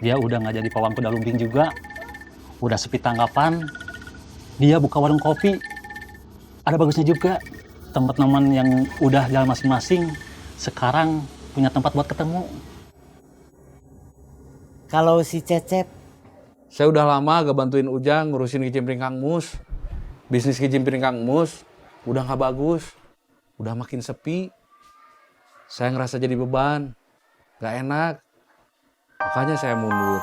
Dia udah nggak jadi pawang kuda lumping juga. Udah sepi tanggapan. Dia buka warung kopi. Ada bagusnya juga. Teman-teman yang udah jalan masing-masing sekarang punya tempat buat ketemu. Kalau si Cecep, Saya udah lama gak bantuin Ujang ngurusin kicimpring Kang Mus. Bisnis kicimpring Kang Mus udah gak bagus. Udah makin sepi. Saya ngerasa jadi beban. Gak enak. Makanya saya mundur.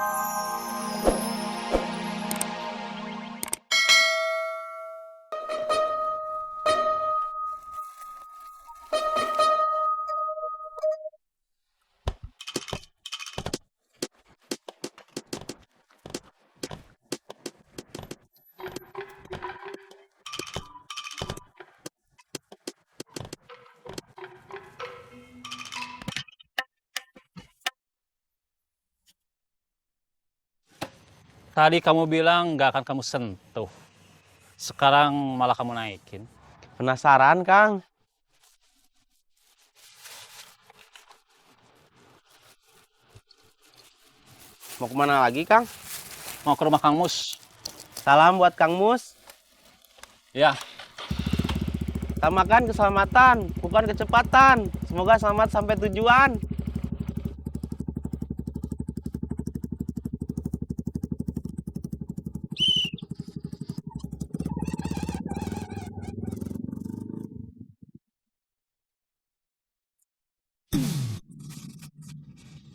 Tadi kamu bilang nggak akan kamu sentuh. Sekarang malah kamu naikin. penasaran Kang? Mau kemana lagi Kang? Mau ke rumah Kang Mus? Salam buat Kang Mus. Ya, Utamakan keselamatan, bukan kecepatan. Semoga selamat sampai tujuan.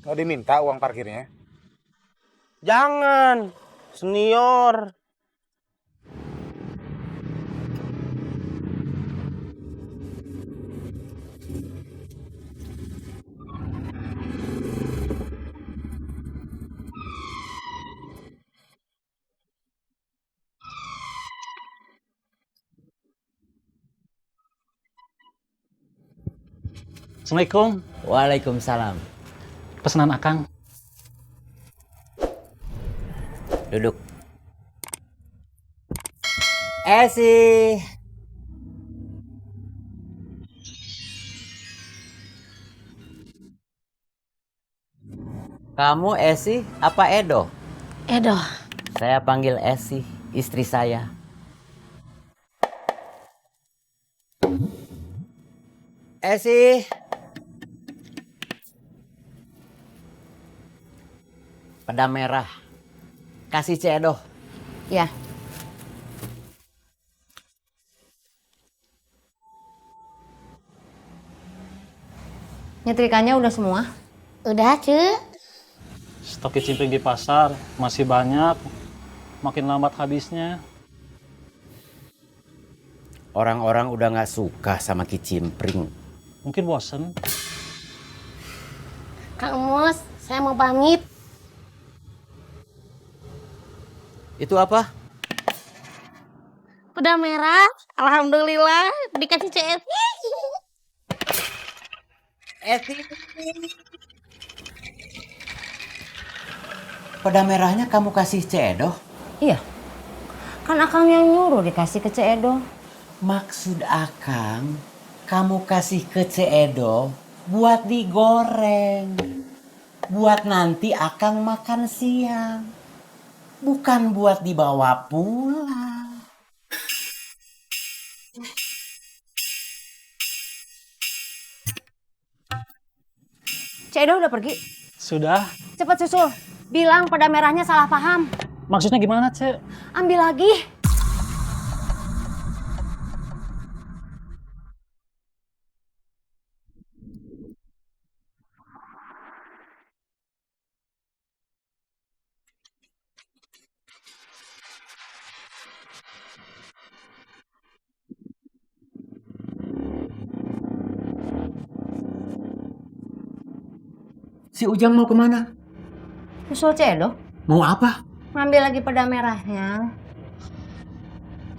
Nggak diminta uang parkirnya? Jangan, senior. Assalamualaikum. Waalaikumsalam. Pesanan Akang. Duduk. Esi. Kamu Esi apa Edo? Edo, Saya panggil Esi, istri saya. Esi. Peda merah. Kasih Cedo. ya. Nyetrikannya udah semua? Udah, Cek. Stok kicimpring di pasar masih banyak. Makin lambat habisnya. Orang-orang udah nggak suka sama kicimpring. Mungkin bosen. Kang Mus, saya mau pamit. Itu apa? Peda merah, alhamdulillah dikasih CS. Esi. Peda merahnya kamu kasih Cedo? Iya. Kan Akang yang nyuruh dikasih ke Cedo. Maksud Akang, kamu kasih ke Cedo buat digoreng. Buat nanti Akang makan siang. Bukan buat dibawa pulang. Cedo udah pergi. Sudah. Cepat susul. Bilang peda merahnya salah paham. Maksudnya gimana, Cek? Ambil lagi. Si Ujang mau kemana? Susul Cedo. Mau apa? Ngambil lagi peda merahnya.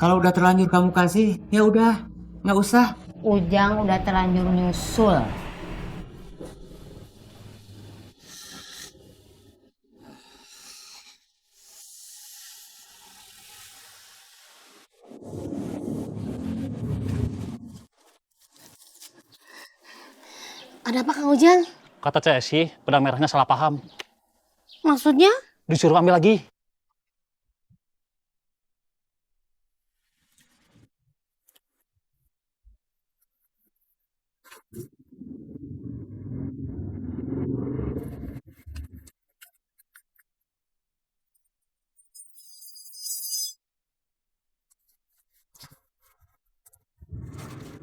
Kalau udah terlanjur kamu kasih, ya udah, nggak usah. Ujang udah terlanjur nyusul. Ada apa Kang Ujang? Kata Cek sih, pedang merahnya salah paham. Maksudnya? Disuruh ambil lagi.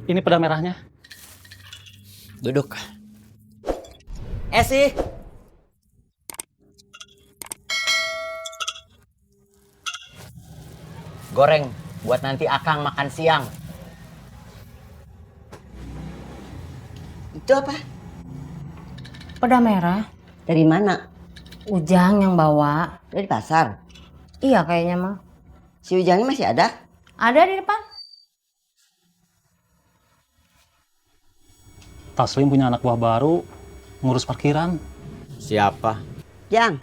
Ini peda merahnya. Duduk. Esi. Goreng buat nanti Akang makan siang. Itu apa? Peda merah. Dari mana? Ujang yang bawa. Dari pasar. Iya kayaknya mah. Si Ujangnya masih ada? Ada di depan. Taslim punya anak buah baru, ngurus parkiran. Siapa? Jang,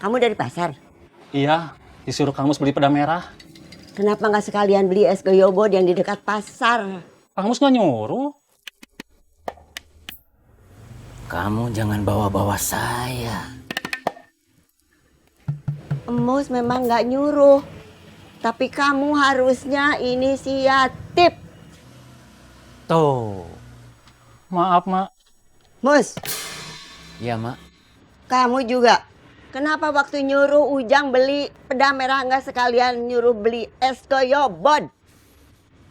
kamu dari pasar? Iya, disuruh Kang Mus beli peda merah. Kenapa nggak sekalian beli es goyobot yang di dekat pasar? Kang Mus nggak nyuruh. Kamu jangan bawa-bawa saya. Emus memang nggak nyuruh. Tapi kamu harusnya inisiatif. Tuh. Maaf, Mak. Mus, Iya, Mak. kamu juga. Kenapa waktu nyuruh Ujang beli peda merah nggak sekalian nyuruh beli es goyobot?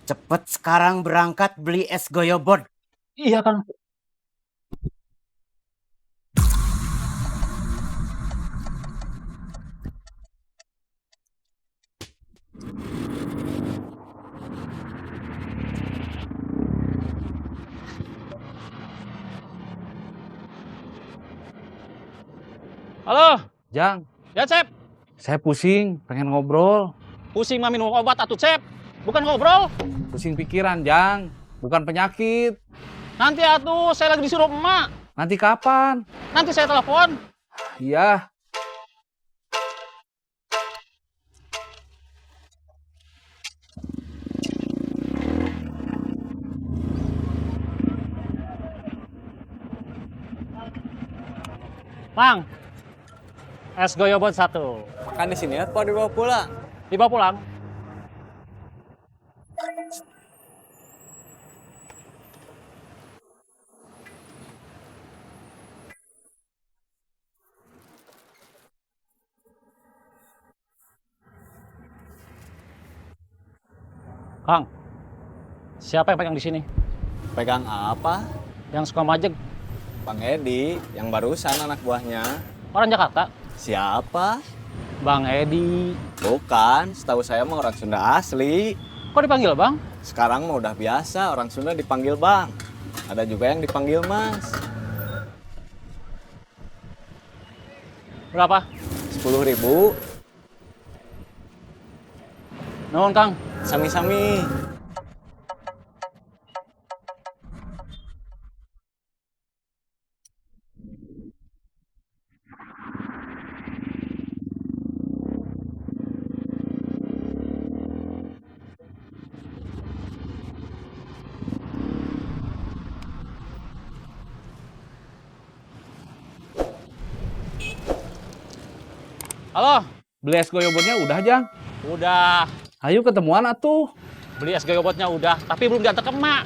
Cepet sekarang berangkat beli es goyobot. Iya, Kang. Halo, Jang, ya Cep. saya pusing, pengen ngobrol. Pusing mah minum obat atuh Cep. Bukan ngobrol. Pusing pikiran, Jang. Bukan penyakit. Nanti atuh saya lagi disuruh emak. Nanti kapan? Nanti saya telepon. Iya. Mang, es goyobot 1. Makan di sini apa dibawa pulang? Dibawa pulang. Kang, siapa yang pegang di sini? Pegang apa? Yang suka majek? Bang Edi, yang barusan anak buahnya. Orang Jakarta? Siapa? Bang Edi. Bukan, setahu saya mah orang Sunda asli. Kok dipanggil Bang? Sekarang mah udah biasa, orang Sunda dipanggil Bang. Ada juga yang dipanggil Mas. Berapa? 10.000, Nuhun Kang. sami-sami. Halo, Beli es goyobotnya udah, Jang. udah. Ayo ketemuan atuh. Beli es goyobotnya udah, tapi belum diantar ke emak.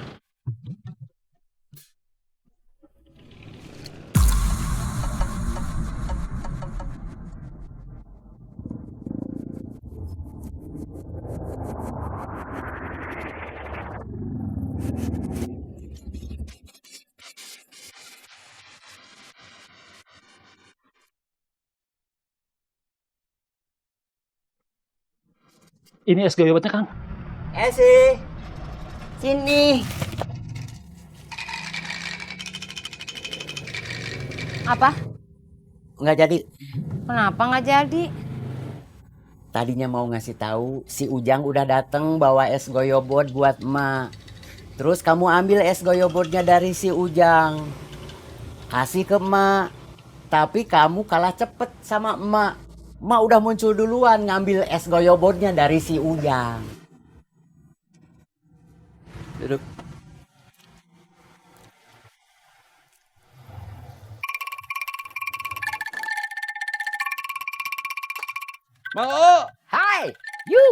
Ini es goyobotnya Kang. Esi, sini. Apa? Nggak jadi. Kenapa nggak jadi? Tadinya mau ngasih tahu si Ujang udah dateng bawa es goyobot buat emak. Terus kamu ambil es goyobotnya dari si Ujang. Kasih ke emak. Tapi kamu kalah cepet sama emak. Emak udah muncul duluan ngambil es goyobotnya dari si Ujang. Duduk. Mau. Hai, you.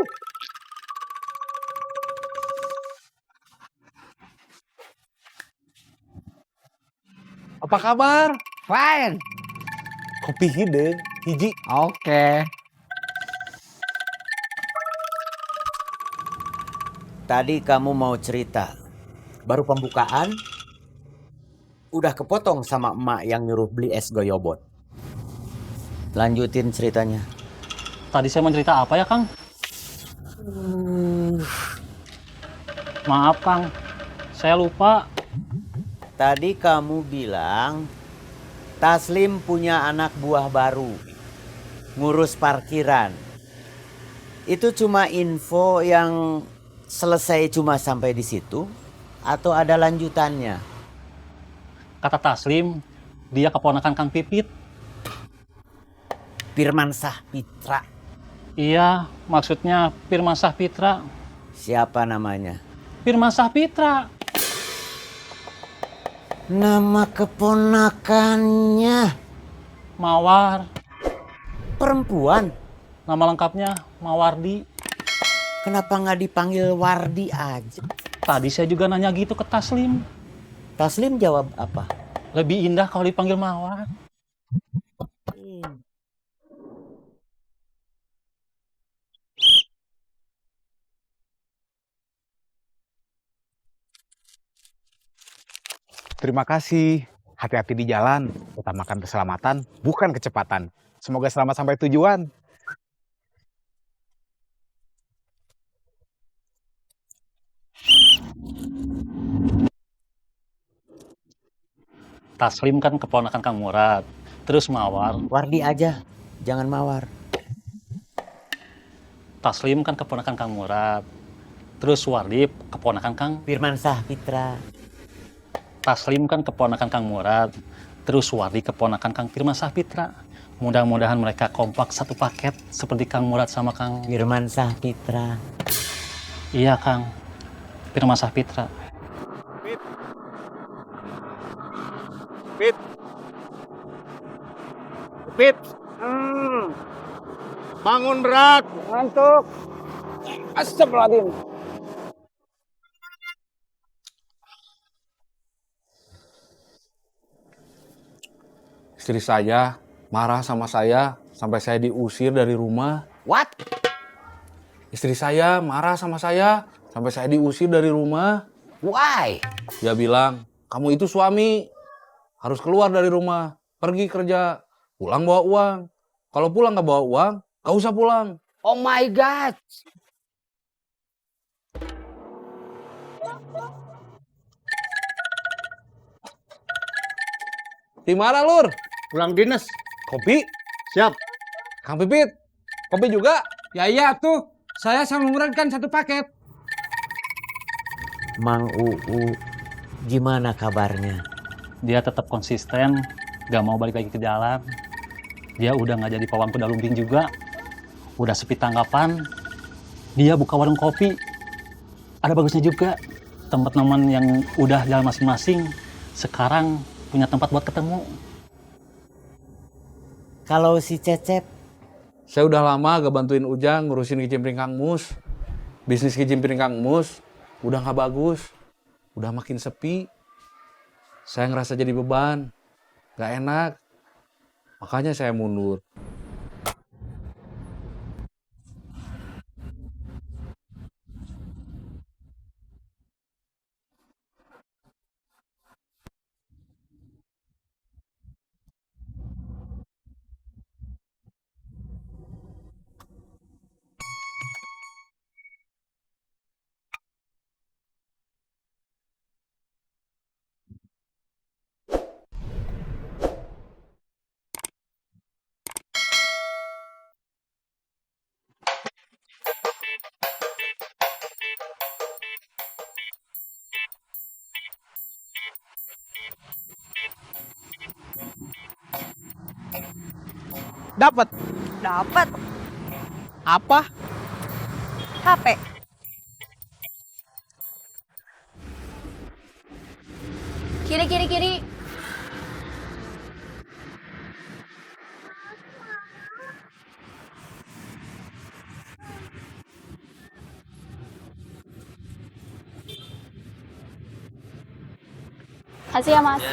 Apa kabar? Fine. Kopi hideung hiji. Oke. Tadi kamu mau cerita. Baru pembukaan udah kepotong sama emak yang nyuruh beli es goyobot. Lanjutin ceritanya. Tadi saya mau cerita apa ya, Kang? Maaf, Kang. Saya lupa. Tadi kamu bilang Taslim punya anak buah baru. Ngurus parkiran. Itu cuma info yang selesai cuma sampai di situ atau ada lanjutannya? Kata Taslim, dia keponakan Kang Pipit. Firman Sahpitra. Iya, maksudnya Firman Sahpitra. Siapa namanya? Firman Sahpitra. Nama keponakannya Mawar. perempuan. Nama lengkapnya Mawardi. Kenapa nggak dipanggil Wardi aja? Tadi saya juga nanya gitu ke Taslim. Taslim jawab apa? Lebih indah kalau dipanggil Mawar. Terima kasih. Hati-hati di jalan. Utamakan keselamatan, bukan kecepatan. Semoga selamat sampai tujuan. Taslim kan keponakan Kang Murad. Terus Mawar. Wardi aja, jangan Mawar. Taslim kan keponakan Kang Murad. Terus Wardi keponakan Kang. Firman Sahpitra. Taslim kan keponakan Kang Murad. Terus Wardi keponakan Kang Firman Sahpitra. Mudah-mudahan mereka kompak satu paket seperti Kang Murad sama Kang. Firman Sahpitra. Iya Kang. Firman Sahpitra. Pit. Pit. Bangun berat. Ngantuk. Astagfirullahaladzim. Istri saya marah sama saya sampai saya diusir dari rumah. What? Istri saya marah sama saya sampai saya diusir dari rumah. Why? Dia bilang, kamu itu suami. Harus keluar dari rumah. Pergi kerja. Pulang bawa uang. Kalau pulang nggak bawa uang, nggak usah pulang. Oh my God. Di mana, Lur? Pulang dinas. Kopi? Siap. Kang Pipit? Kopi juga? Ya iya tuh, saya sama Murad kan satu paket. Mang Uu, gimana kabarnya? Dia tetap konsisten. Gak mau balik lagi ke jalan. Dia udah gak jadi pawang kuda lumping juga. Udah sepi tanggapan. Dia buka warung kopi. Ada bagusnya juga. Teman-teman yang udah jalan masing-masing sekarang punya tempat buat ketemu. Kalau si Cecep? Saya udah lama gak bantuin Ujang ngurusin kicimpring Kang Mus. Bisnis kicimpring Kang Mus udah gak bagus. Udah makin sepi. Saya ngerasa jadi beban. Gak enak. Makanya saya mundur. Dapat. Dapat. Apa? HP. Kiri, kiri, kiri. Kasih ya, Mas.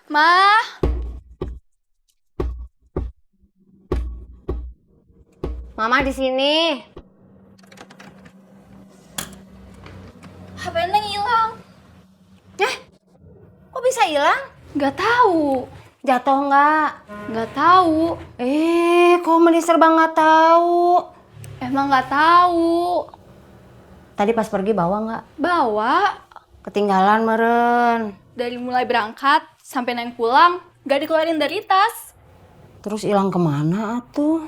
Ma, Mama di sini. HP Neng hilang. Kok bisa hilang? Gak tahu. Jatuh nggak? Gak tahu. Kok mending serba nggak tahu? Emang gak tahu. Tadi pas pergi bawa nggak? Bawa. Ketinggalan meren. Dari mulai berangkat sampai Neng pulang, gak dikeluarin dari tas. Terus hilang kemana atuh?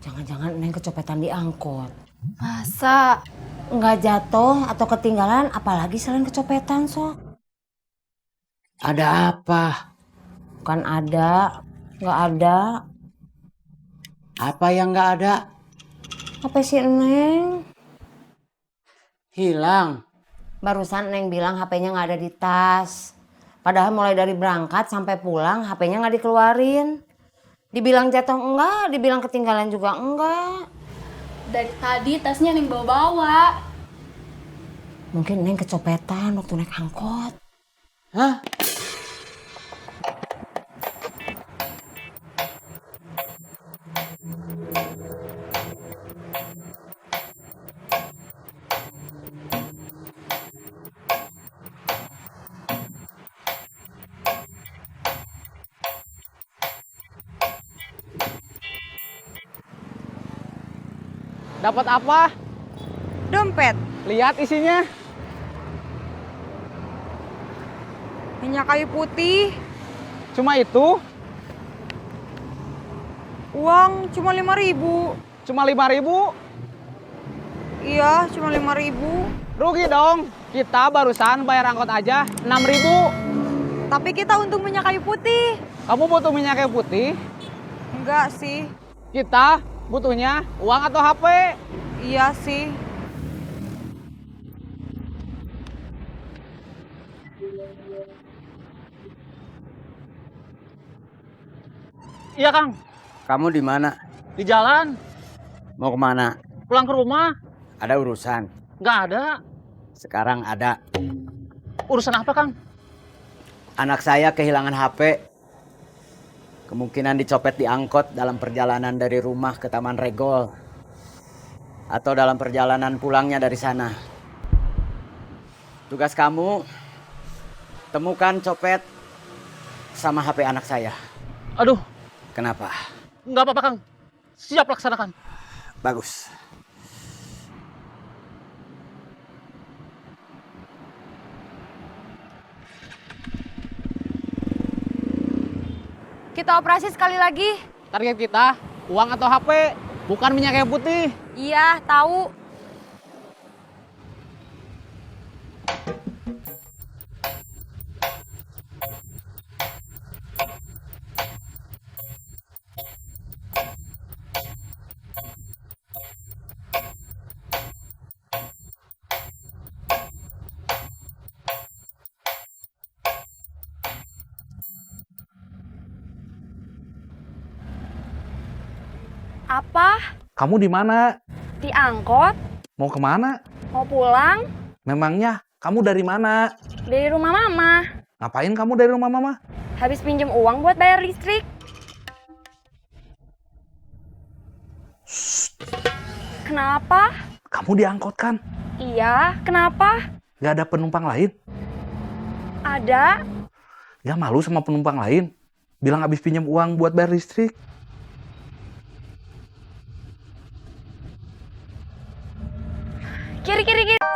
Jangan-jangan Neng kecopetan di angkot. Masa? Nggak jatuh atau ketinggalan, apalagi selain kecopetan, Sok. Ada apa? Bukan ada, nggak ada. Apa yang nggak ada? Apa sih Neng? Hilang. Barusan Neng bilang HP-nya nggak ada di tas. Padahal mulai dari berangkat sampai pulang HP-nya nggak dikeluarin. Dibilang jatuh enggak, dibilang ketinggalan juga enggak. Dari tadi tasnya Neng bawa-bawa. Mungkin Neng kecopetan waktu naik angkot. Hah? Dapat apa? Dompet, Lihat isinya. minyak kayu putih, Cuma itu? uang cuma 5.000. Cuma 5.000? Iya, cuma 5.000. Rugi dong. Kita barusan bayar angkot aja 6.000. Tapi kita untung minyak kayu putih. Kamu butuh minyak kayu putih? Enggak sih. Kita butuhnya uang atau HP? Iya sih. Iya Kang, Kamu di mana? di jalan, Mau kemana? pulang ke rumah, Ada urusan. nggak ada. Sekarang ada. Urusan apa Kang? Anak saya kehilangan HP. Kemungkinan dicopet di angkot dalam perjalanan dari rumah ke Taman Regol. Atau dalam perjalanan pulangnya dari sana. Tugas kamu, temukan copet sama HP anak saya. Aduh, Kenapa? nggak apa-apa Kang. Siap laksanakan. Bagus. Kita operasi sekali lagi. Target kita uang atau HP, bukan minyak kayu putih. Iya, tahu. Apa? Kamu di mana? Di angkot? Mau kemana? Mau pulang? Memangnya kamu dari mana? Dari rumah Mama. Ngapain kamu dari rumah mama? Habis pinjam uang buat bayar listrik. Kenapa? Kamu diangkut kan? Iya, kenapa? Gak ada penumpang lain? Ada. Gak malu sama penumpang lain? Bilang habis pinjam uang buat bayar listrik? Kiri, kiri, kiri.